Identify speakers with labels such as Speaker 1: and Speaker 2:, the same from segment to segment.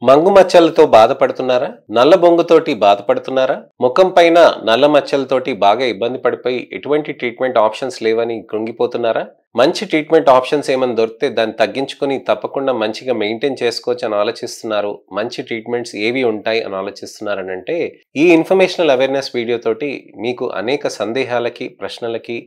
Speaker 1: మంగు మచ్చలతో బాధపడుతున్నారా? నల్ల బొంగుతోటి బాధపడుతున్నారా? ముఖం పైన నల్ల మచ్చలతోటి బాగా ఇబ్బంది పడిపోయి ఎటువంటి ట్రీట్మెంట్ ఆప్షన్స్ లేవని కృంగిపోతున్నారా? మంచి ట్రీట్మెంట్ ఆప్షన్స్ ఏమైనా దొరికితే దాన్ని తగ్గించుకొని తప్పకుండా మంచిగా మెయింటైన్ చేసుకోవచ్చు అని ఆలోచిస్తున్నారు. మంచి ట్రీట్మెంట్స్ ఏవి ఉంటాయి అని ఆలోచిస్తున్నారనంటే ఈ ఇన్ఫర్మేషనల్ అవేర్నెస్ వీడియో తోటి మీకు అనేక సందేహాలకి, ప్రశ్నలకి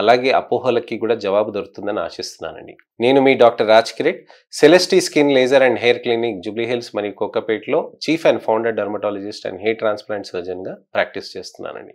Speaker 1: అలాగే అపోహలకి కూడా జవాబు దొరుకుతుందని ఆశిస్తున్నానండి. నేను మీ doctor Raj Kireet, Celestee skin laser and hair clinic Jubilee Hills మరియు కోకాపేట్లో chief and founder dermatologist and hair transplant సర్జన్గా ప్రాక్టీస్ చేస్తున్నానండి.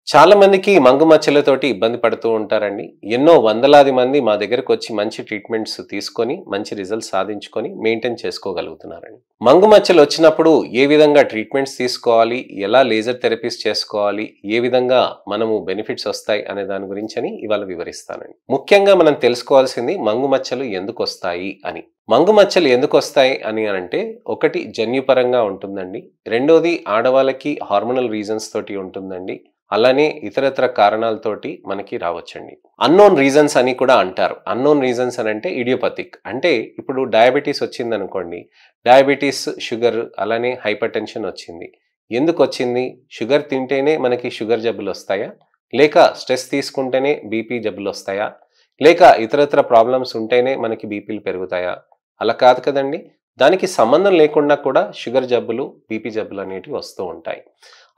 Speaker 1: చాలా మందికి మంగు మచ్చలతోటి ఇబ్బంది పడుతూ ఉంటారండి. ఎన్నో వందలాది మంది మా దగ్గరకు వచ్చి మంచి ట్రీట్మెంట్స్ తీసుకొని మంచి రిజల్ట్స్ సాధించుకొని మెయింటైన్ చేసుకోగలుగుతున్నారండి. మంగు మచ్చలు వచ్చినప్పుడు ఏ విధంగా ట్రీట్మెంట్స్ తీసుకోవాలి, ఎలా లేజర్ థెరపీస్ చేసుకోవాలి, ఏ విధంగా మనము బెనిఫిట్స్ వస్తాయి అనే దాని గురించి అని ఇవాళ వివరిస్తానండి. ముఖ్యంగా మనం తెలుసుకోవాల్సింది మంగు మచ్చలు ఎందుకు వస్తాయి అని. మంగు మచ్చలు ఎందుకు వస్తాయి అని అంటే ఒకటి జన్యుపరంగా ఉంటుందండి. రెండోది ఆడవాళ్ళకి హార్మోనల్ రీజన్స్ తోటి ఉంటుందండి. అలానే ఇతరత్ర కారణాలతోటి మనకి రావచ్చండి. అన్నోన్ రీజన్స్ అని కూడా అంటారు. అన్నోన్ రీజన్స్ అని అంటే ఇడియోపతిక్. అంటే ఇప్పుడు డయాబెటీస్ వచ్చిందనుకోండి, డయాబెటీస్, షుగర్ అలానే హైపర్ టెన్షన్ వచ్చింది. ఎందుకు వచ్చింది? షుగర్ తింటేనే మనకి షుగర్ జబ్బులు వస్తాయా? లేక స్ట్రెస్ తీసుకుంటేనే బీపీ జబ్బులు వస్తాయా? లేక ఇతరత్ర ప్రాబ్లమ్స్ ఉంటేనే మనకి బీపీలు పెరుగుతాయా? అలా కాదు కదండి. దానికి సంబంధం లేకుండా కూడా షుగర్ జబ్బులు, బీపీ జబ్బులు అనేటివి వస్తూ ఉంటాయి.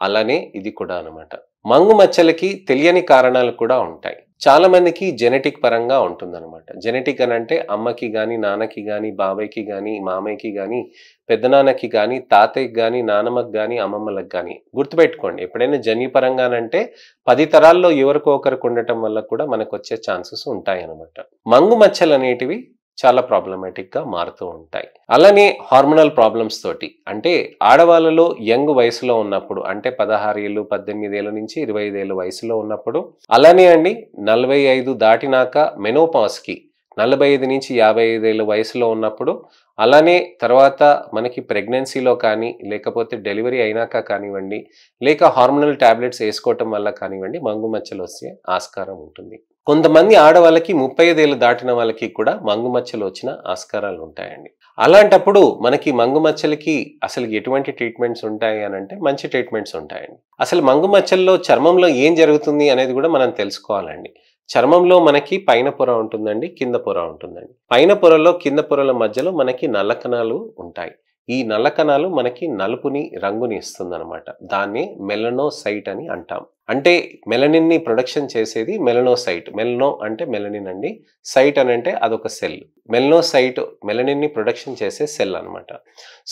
Speaker 1: అలానే ఇది కూడా అన్నమాట. మంగు మచ్చలకి తెలియని కారణాలు కూడా ఉంటాయి. చాలా మందికి జెనెటిక్ పరంగా ఉంటుందన్నమాట. జెనెటిక్ అని అంటే అమ్మకి కానీ, నాన్నకి కానీ, బాబాయ్కి కానీ, మామయ్యకి కానీ, పెద్దనాన్నకి కానీ, తాతయ్యకి కానీ, నానమ్మకి కానీ, అమ్మమ్మలకు కానీ. గుర్తుపెట్టుకోండి, ఎప్పుడైనా జన్యుపరంగానంటే 10 తరాల్లో ఎవరికో ఒకరికి ఉండటం వల్ల కూడా మనకు వచ్చే ఛాన్సెస్ ఉంటాయి అన్నమాట. మంగు మచ్చలు అనేటివి చాలా ప్రాబ్లమాటిక్గా మారుతూ ఉంటాయి. అలానే హార్మోనల్ ప్రాబ్లమ్స్ తోటి, అంటే ఆడవాళ్ళలో యంగ్ వయసులో ఉన్నప్పుడు, అంటే 16 ఏళ్ళు, 18 ఏళ్ళ నుంచి 25 ఏళ్ళ వయసులో ఉన్నప్పుడు, అలానే అండి 45 దాటినాక మెనోపాస్కి 45 నుంచి 55 ఏళ్ళ వయసులో ఉన్నప్పుడు, అలానే తర్వాత మనకి ప్రెగ్నెన్సీలో కానీ, లేకపోతే డెలివరీ అయినాక కానివ్వండి, లేక హార్మోనల్ టాబ్లెట్స్ వేసుకోవటం వల్ల కానివ్వండి, మంగు మచ్చలు వచ్చే ఆస్కారం ఉంటుంది. కొంతమంది ఆడవాళ్ళకి 35 ఏళ్ళు దాటిన వాళ్ళకి కూడా మంగు మచ్చలు వచ్చిన ఆస్కారాలు ఉంటాయండి. అలాంటప్పుడు మనకి మంగు మచ్చలకి అసలు ఎటువంటి ట్రీట్మెంట్స్ ఉంటాయి అని అంటే మంచి ట్రీట్మెంట్స్ ఉంటాయండి. అసలు మంగు మచ్చల్లో చర్మంలో ఏం జరుగుతుంది అనేది కూడా మనం తెలుసుకోవాలండి. చర్మంలో మనకి పైన పొర ఉంటుందండి, కింద పొర ఉంటుందండి. పైన పొరలో, కింద పొరల మధ్యలో మనకి నల్ల కణాలు ఉంటాయి. ఈ నల్ల కణాలు మనకి నలుపుని, రంగుని ఇస్తుందన్నమాట. దాన్ని మెలనోసైట్ అని అంటాం. అంటే మెలనిన్ ని ప్రొడక్షన్ చేసేది మెలనోసైట్. మెలనో అంటే మెలనిన్ అండి, సైట్ అని అంటే అదొక సెల్. మెలనోసైట్ మెలనిన్ ని ప్రొడక్షన్ చేసే సెల్ అనమాట.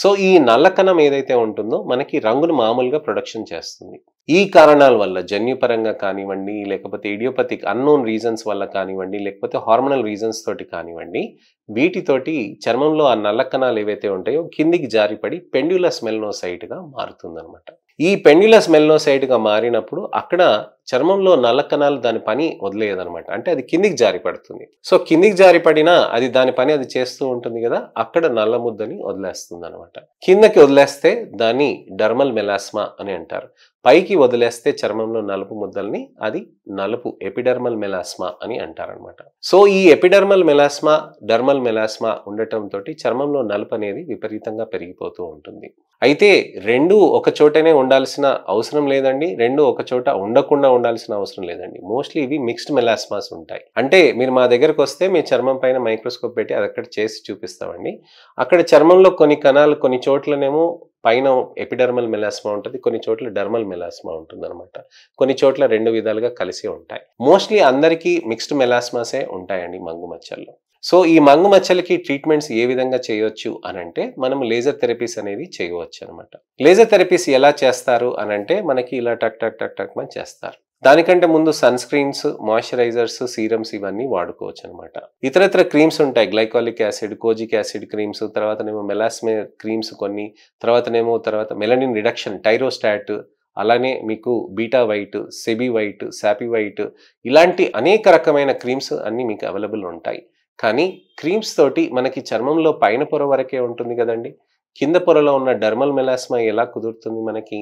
Speaker 1: సో ఈ నల్ల కణం ఏదైతే ఉంటుందో మనకి రంగును మామూలుగా ప్రొడక్షన్ చేస్తుంది. ఈ కారణాల వల్ల జన్యుపరంగా కానివ్వండి, లేకపోతే ఇడియోపతిక్ అన్నోన్ రీజన్స్ వల్ల కానివ్వండి, లేకపోతే హార్మోనల్ రీజన్స్ తోటి కానివ్వండి, వీటితోటి చర్మంలో ఆ నల్ల కణాలు ఏవైతే ఉంటాయో కిందికి జారిపడి పెండ్యులస్ మెలనోసైట్గా మారుతుందన్నమాట. ఈ పెండ్యులస్ మెలనోసైట్గా మారినప్పుడు అక్కడ చర్మంలో నల్ల కణాలు దాని పని వదిలేయదనమాట. అంటే అది కిందికి జారిపడుతుంది. సో కిందికి జారిపడినా అది దాని పని అది చేస్తూ ఉంటుంది కదా, అక్కడ నల్ల ముద్దని వదిలేస్తుంది అనమాట. కిందకి వదిలేస్తే దాన్ని డర్మల్ మెలాస్మా అని అంటారు. పైకి వదిలేస్తే చర్మంలో నలుపు ముద్దల్ని అది నలుపు ఎపిడర్మల్ మెలాస్మా అని అంటారనమాట. సో ఈ ఎపిడర్మల్ మెలాస్మా, డర్మల్ మెలాస్మా ఉండటం తోటి చర్మంలో నలుపు అనేది విపరీతంగా పెరిగిపోతూ ఉంటుంది. అయితే రెండు ఒక చోటనే ఉండాల్సిన అవసరం లేదండి, రెండు ఒక చోట ఉండకుండా ఉండాల్సిన అవసరం లేదండి. మోస్ట్లీ ఇవి మిక్స్డ్ మెలాస్మాస్ ఉంటాయి. అంటే మీరు మా దగ్గరకు వస్తే మీ చర్మం పైన మైక్రోస్కోప్ పెట్టి అది అక్కడ చేసి చూపిస్తామండి. అక్కడ చర్మంలో కొన్ని కణాలు కొన్ని చోట్లనేమో పైన ఎపిడర్మల్ మెలాస్మా ఉంటుంది, కొన్ని చోట్ల డర్మల్ మెలాస్మా ఉంటుంది అనమాట. కొన్ని చోట్ల రెండు విధాలుగా కలిసి ఉంటాయి. మోస్ట్లీ అందరికీ మిక్స్డ్ మెలాస్మాసే ఉంటాయండి మంగు మచ్చల్లో. సో ఈ మంగు మచ్చలకి ట్రీట్మెంట్స్ ఏ విధంగా చేయొచ్చు అని అంటే మనం లేజర్ థెరపీస్ అనేవి చేయవచ్చు అనమాట. లేజర్ థెరపీస్ ఎలా చేస్తారు అని అంటే మనకి ఇలా టక్ టక్ టక్ టక్ అని చేస్తారు. దానికంటే ముందు సన్ స్క్రీన్స్, మాయిశ్చరైజర్స్, సీరమ్స్ ఇవన్నీ వాడుకోవచ్చు అనమాట. ఇతరత్ర క్రీమ్స్ ఉంటాయి, glycolic acid, kojic acid creams, తర్వాతనేమో మెలాస్మే క్రీమ్స్ కొన్ని, తర్వాత మెలనిన్ రిడక్షన్, టైరోస్టాట్, అలానే మీకు బీటా వైట్, సెబీ వైట్, సాపీ వైట్, ఇలాంటి అనేక రకమైన క్రీమ్స్ అన్నీ మీకు అవైలబుల్ ఉంటాయి. కానీ క్రీమ్స్ తోటి మనకి చర్మంలో పైన పొర వరకే ఉంటుంది కదండి. కింద పొరలో ఉన్న డర్మల్ మెలాస్మా ఎలా కుదురుతుంది మనకి?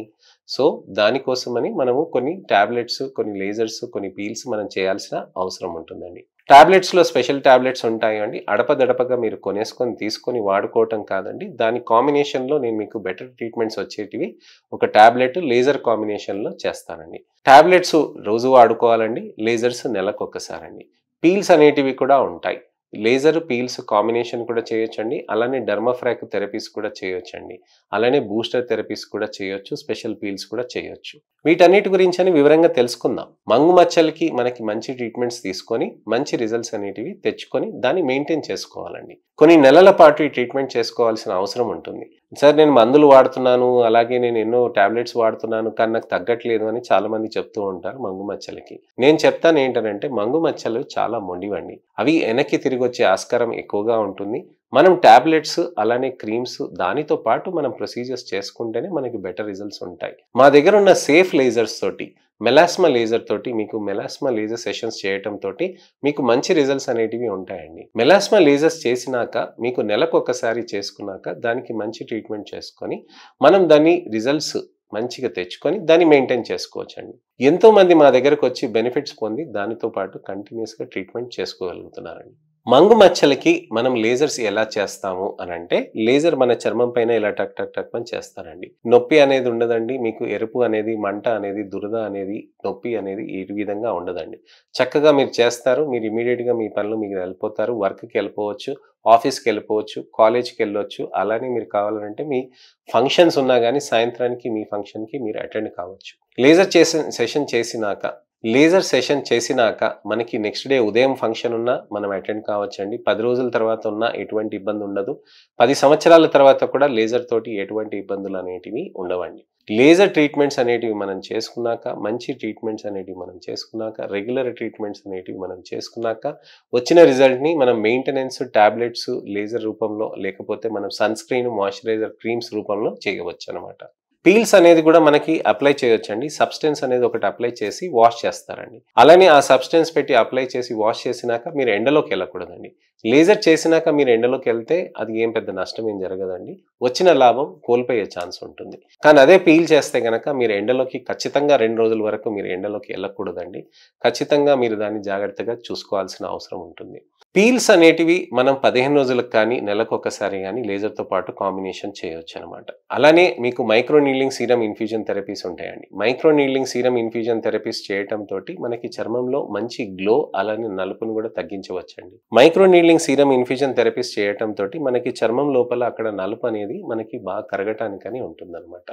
Speaker 1: సో, దానికోసమని మనము కొన్ని టాబ్లెట్స్, కొన్ని లేజర్స్, కొన్ని పీల్స్ మనం చేయాల్సిన అవసరం ఉంటుందండి. టాబ్లెట్స్‌లో స్పెషల్ టాబ్లెట్స్ ఉంటాయండి. అడపదడపగా మీరు కొనేసుకొని, తీసుకొని వాడుకోవటం కాదండి. దాని కాంబినేషన్‌లో నేను మీకు బెటర్ ట్రీట్మెంట్స్ వచ్చేటివి ఒక టాబ్లెట్, లేజర్ కాంబినేషన్‌లో చేస్తానండి. టాబ్లెట్స్ రోజు వాడుకోవాలండి. లేజర్స్ నెలకొకసారండి. పీల్స్ అనేటివి కూడా ఉంటాయి. లేజర్, పీల్స్ కాంబినేషన్ కూడా చేయొచ్చండి. అలానే డెర్మాఫ్రాక్ థెరపీస్ కూడా చేయొచ్చండి. అలానే బూస్టర్ థెరపీస్ కూడా చేయొచ్చు. స్పెషల్ పీల్స్ కూడా చేయొచ్చు. వీటన్నిటి గురించని వివరంగా తెలుసుకుందాం. మంగు మచ్చలకి మనకి మంచి ట్రీట్మెంట్స్ తీసుకొని, మంచి రిజల్ట్స్ అనేటివి తెచ్చుకొని, దాన్ని మెయింటైన్ చేసుకోవాలండి. కొన్ని నెలల పాటు ఈ ట్రీట్మెంట్ చేసుకోవాల్సిన అవసరం ఉంటుంది. సార్ నేను మందులు వాడుతున్నాను, అలాగే నేను ఎన్నో టాబ్లెట్స్ వాడుతున్నాను, కానీ నాకు తగ్గట్లేదు అని చాలామంది చెప్తూ ఉంటారు మంగు మచ్చలకి. నేను చెప్తాను ఏంటనంటే మంగు మచ్చలు చాలా మొండివండి. అవి వెనక్కి తిరిగొచ్చే ఆస్కారం ఎక్కువగా ఉంటుంది. మనం టాబ్లెట్స్ అలానే క్రీమ్స్ దానితో పాటు మనం ప్రొసీజర్స్ చేసుకుంటేనే మనకి బెటర్ రిజల్ట్స్ ఉంటాయి. మా దగ్గర ఉన్న సేఫ్ లేజర్స్ తోటి, మెలాస్మా లేజర్ తోటి మీకు మెలాస్మా లేజర్ సెషన్స్ చేయటం తోటి మీకు మంచి రిజల్ట్స్ అనేటివి ఉంటాయండి. మెలాస్మా లేజర్స్ చేసినాక మీకు నెలకు ఒకసారి చేసుకున్నాక దానికి మంచి ట్రీట్మెంట్ చేసుకొని మనం దాన్ని రిజల్ట్స్ మంచిగా తెచ్చుకొని దాన్ని మెయింటైన్ చేసుకోవచ్చండి. ఎంతో మంది మా దగ్గరకు వచ్చి బెనిఫిట్స్ పొంది దానితో పాటు కంటిన్యూస్గా ట్రీట్మెంట్ చేసుకోగలుగుతున్నారండి. మంగు మచ్చలకి మనం లేజర్స్ ఎలా చేస్తాము అనంటే, లేజర్ మన చర్మం పైన ఇలా టక్ టక్ టక్ అని చేస్తారండి. నొప్పి అనేది ఉండదండి. మీకు ఎరుపు అనేది, మంట అనేది, దురద అనేది, నొప్పి అనేది ఈ విధంగా ఉండదండి. చక్కగా మీరు చేస్తారు. మీరు ఇమ్మీడియట్‌గా మీ పనులు మీరు వెళ్ళిపోతారు. వర్క్‌కి వెళ్ళిపోవచ్చు, ఆఫీస్‌కి వెళ్ళిపోవచ్చు, కాలేజ్‌కి వెళ్ళొచ్చు. అలానే మీరు కావాలంటే మీ ఫంక్షన్స్ ఉన్నా గానీ సాయంత్రానికి మీ ఫంక్షన్‌కి మీరు అటెండ్ కావచ్చు. లేజర్ సెషన్ చేసినాక మనకి నెక్స్ట్ డే ఉదయం ఫంక్షన్ ఉన్నా మనం అటెండ్ కావచ్చండి. 10 రోజుల తర్వాత ఉన్నా ఎటువంటి ఇబ్బంది ఉండదు. 10 సంవత్సరాల తర్వాత కూడా లేజర్ తోటి ఎటువంటి ఇబ్బందులు అనేటివి ఉండవండి. లేజర్ ట్రీట్మెంట్స్ అనేటివి మనం చేసుకున్నాక, మంచి ట్రీట్మెంట్స్ అనేటివి మనం చేసుకున్నాక, రెగ్యులర్ ట్రీట్మెంట్స్ అనేటివి మనం చేసుకున్నాక వచ్చిన రిజల్ట్‌ని మనం మెయింటెనెన్స్, టాబ్లెట్స్, లేజర్ రూపంలో లేకపోతే మనం సన్ స్క్రీన్, మాయిశ్చరైజర్, క్రీమ్స్ రూపంలో చేయవచ్చనమాట. పీల్స్ అనేది కూడా మనకి అప్లై చేయొచ్చండి. సబ్స్టెన్స్ అనేది ఒకటి అప్లై చేసి వాష్ చేస్తారండి. అలానే ఆ సబ్స్టెన్స్ పెట్టి అప్లై చేసి వాష్ చేసినాక మీరు ఎండలోకి వెళ్ళకూడదండి. లేజర్ చేసినాక మీరు ఎండలోకి వెళ్తే అది ఏం పెద్ద నష్టం ఏం జరగదండి. వచ్చిన లాభం కోల్పోయే ఛాన్స్ ఉంటుంది. కానీ అదే పీల్ చేస్తే గనక మీరు ఎండలోకి ఖచ్చితంగా 2 రోజుల వరకు మీరు ఎండలోకి వెళ్ళకూడదండి. ఖచ్చితంగా మీరు దాన్ని జాగ్రత్తగా చూసుకోవాల్సిన అవసరం ఉంటుంది. పీల్స్ అనేటివి మనం 15 రోజులకు కానీ, నెలకొకసారి గానీ లేజర్‌తో పాటు కాంబినేషన్ చేయొచ్చనమాట. అలానే మీకు micro needling serum infusion therapies ఉంటాయండి. Micro needling serum infusion therapies చేయటం తోటి మనకి చర్మంలో మంచి గ్లో, అలానే నలుపును కూడా తగ్గించవచ్చండి. Micro needling serum infusion therapies చేయటం తోటి మనకి చర్మం లోపల అక్కడ నలుపు అనేది మనకి బాగా కరగటానికని ఉంటుందన్నమాట.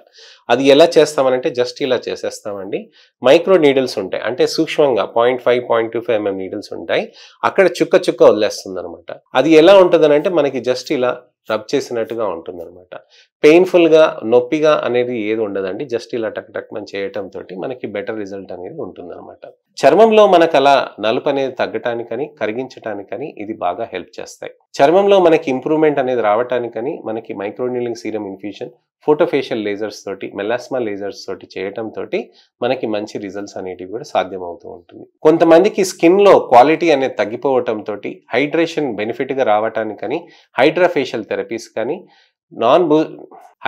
Speaker 1: అది ఎలా చేస్తామనంటే జస్ట్ ఇలా చేసేస్తామండి. మైక్రో నీడిల్స్ ఉంటాయి. అంటే సూక్ష్మంగా 0.5, 0.25 mm నీడిల్స్ ఉంటాయి. అక్కడ చుక్క చుక్క వదిలేస్తుందనమాట. అది ఎలా ఉంటదనంటే మనకి జస్ట్ ఇలా రబ్ చేసినట్టుగా ఉంటుందనమాట. పెయిన్‌ఫుల్‌గా, నొప్పిగా అనేది ఏది ఉండదండి. జస్ట్ ఇలా టక్ టక్ మని చేయటంతోటి మనకి బెటర్ రిజల్ట్ అనేది ఉంటుందనమాట. చర్మంలో మనకలా నలుపు అనేది తగ్గటానికని, కరిగించటానికని ఇది బాగా హెల్ప్ చేస్తాయి. చర్మంలో మనకి ఇంప్రూవ్‌మెంట్ అనేది రావటానికని మనకి micro needling serum infusion, photofacial lasers తోటి, మెలాస్మా లేజర్స్ తోటి చేయటంతోటి మనకి మంచి రిజల్ట్స్ అనేటివి కూడా సాధ్యమవుతూ ఉంటుంది. కొంతమందికి స్కిన్‌లో క్వాలిటీ అనేది తగ్గిపోవటంతోటి హైడ్రేషన్ బెనిఫిట్‌గా రావటానికని హైడ్రాఫేషియల్ థెరపీస్ కానీ,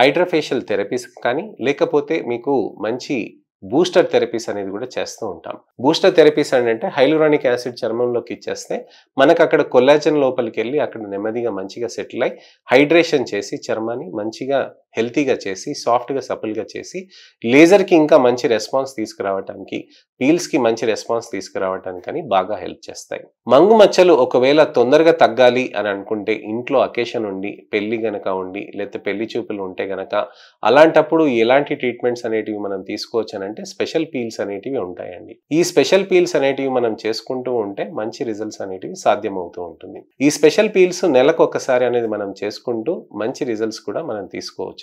Speaker 1: హైడ్రాఫేషియల్ థెరపీస్ కానీ, లేకపోతే మీకు మంచి బూస్టర్ థెరపీస్ అనేది కూడా చేస్తూ ఉంటాం. బూస్టర్ థెరపీస్ అంటే హైలూరానిక్ యాసిడ్ చర్మంలోకి ఇచ్చేస్తే మనకు అక్కడ కొల్లాజన్ లోపలికి వెళ్ళి అక్కడ నెమ్మదిగా మంచిగా సెటిల్ అయి హైడ్రేషన్ చేసి చర్మాన్ని మంచిగా హెల్తీగా చేసి, సాఫ్ట్‌గా, సపుల్‌గా చేసి లేజర్‌కి ఇంకా మంచి రెస్పాన్స్ తీసుకురావటానికి, పీల్స్‌కి మంచి రెస్పాన్స్ తీసుకురావటానికని బాగా హెల్ప్ చేస్తాయి. మంగు మచ్చలు ఒకవేళ తొందరగా తగ్గాలి అని అనుకుంటే ఇంట్లో అకేషన్ ఉండి, పెళ్లి గనక ఉండి, లేకపోతే పెళ్లి చూపులు ఉంటే గనక అలాంటప్పుడు ఎలాంటి ట్రీట్మెంట్స్ అనేటివి మనం తీసుకోవచ్చనంటే స్పెషల్ పీల్స్ అనేటివి ఉంటాయండి. ఈ స్పెషల్ పీల్స్ అనేటివి మనం చేసుకుంటూ ఉంటే మంచి రిజల్ట్స్ అనేటివి సాధ్యమవుతూ ఉంటుంది. ఈ స్పెషల్ పీల్స్ నెలకు ఒకసారి అనేది మనం చేసుకుంటూ మంచి రిజల్ట్స్ కూడా మనం తీసుకోవచ్చు.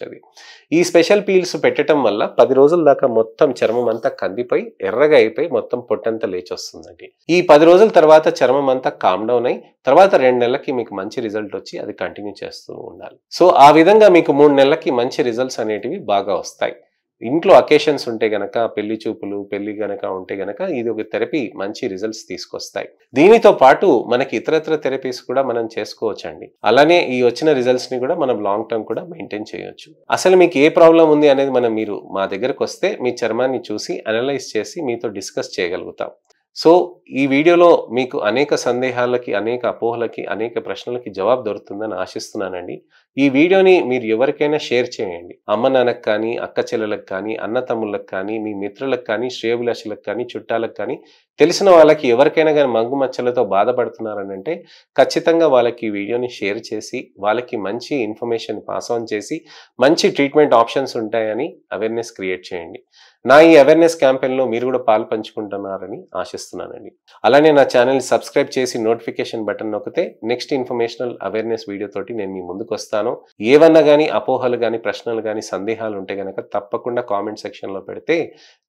Speaker 1: ఈ స్పెషల్ పీల్స్ పెట్టడం వల్ల 10 రోజుల దాకా మొత్తం చర్మం అంతా కందిపోయి ఎర్రగా అయిపోయి మొత్తం పొట్టంతా లేచొస్తుందండి. ఈ 10 రోజుల తర్వాత చర్మం అంతా కామ్ డౌన్ అయి తర్వాత 2 నెలలకి మీకు మంచి రిజల్ట్ వచ్చి అది కంటిన్యూ చేస్తూ ఉండాలి. సో ఆ విధంగా మీకు 3 నెలలకి మంచి రిజల్ట్స్ అనేటివి బాగా వస్తాయి. ఇంట్లో అకేషన్స్ ఉంటే గనక, పెళ్లి చూపులు, పెళ్లి గనక ఉంటే గనక ఇది ఒక థెరపీ మంచి రిజల్ట్స్ తీసుకొస్తాయి. దీనితో పాటు మనకి ఇతరత్ర థెరపీస్ కూడా మనం చేసుకోవచ్చండి. అలానే ఈ వచ్చిన రిజల్ట్స్ ని కూడా మనం లాంగ్ టర్మ్ కూడా మెయింటైన్ చేయొచ్చు. అసలు మీకు ఏ ప్రాబ్లం ఉంది అనేది మీరు మా దగ్గరకు వస్తే మీ చర్మాన్ని చూసి అనలైజ్ చేసి మీతో డిస్కస్ చేయగలుగుతాం. సో ఈ వీడియోలో మీకు అనేక సందేహాలకి, అనేక అపోహలకి, అనేక ప్రశ్నలకి జవాబు దొరుకుతుందని ఆశిస్తున్నానండి. ఈ వీడియోని మీరు ఎవరికైనా షేర్ చేయండి. అమ్మ నాన్నకు కానీ, అక్క చెల్లెలకు కానీ, అన్న తమ్ముళ్ళకి కానీ, మీ మిత్రులకు కానీ, శ్రేయోభిలాషులకు కానీ, చుట్టాలకు కానీ, తెలిసిన వాళ్ళకి ఎవరికైనా కానీ మంగు మచ్చలతో బాధపడుతున్నారనంటే ఖచ్చితంగా వాళ్ళకి ఈ వీడియోని షేర్ చేసి, వాళ్ళకి మంచి ఇన్ఫర్మేషన్ పాస్ ఆన్ చేసి, మంచి ట్రీట్మెంట్ ఆప్షన్స్ ఉంటాయని అవేర్నెస్ క్రియేట్ చేయండి. నా ఈ అవేర్నెస్ క్యాంపెయిన్‌లో మీరు కూడా పాలు పంచుకుంటున్నారని ఆశిస్తున్నానండి. అలానే నా ఛానల్‌ని సబ్స్క్రైబ్ చేసి నోటిఫికేషన్ బటన్ నొక్కితే నెక్స్ట్ ఇన్ఫర్మేషనల్ అవేర్నెస్ వీడియో తోటి నేను మీ ముందుకొస్తాను. ఏవన్నా గానీ, అపోహలు గానీ, ప్రశ్నలు గానీ, సందేహాలు ఉంటే గనక తప్పకుండా కామెంట్ సెక్షన్‌లో పెడితే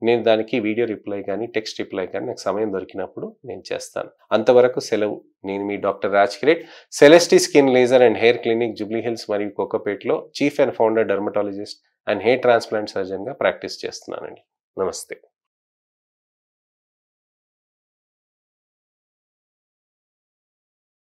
Speaker 1: నేను దానికి వీడియో రిప్లై గానీ, టెక్స్ట్ రిప్లై గానీ నాకు సమయం దొరికినప్పుడు నేను చేస్తాను. అంతవరకు సెలవు. నేను మీ doctor Raj Kireet, Celestee skin laser and hair clinic, Jubilee Hills మరియు కోకాపేట్‌లో chief and founder dermatologist and hair transplant సర్జన్‌గా ప్రాక్టీస్ చేస్తున్నానండి. నమస్తే.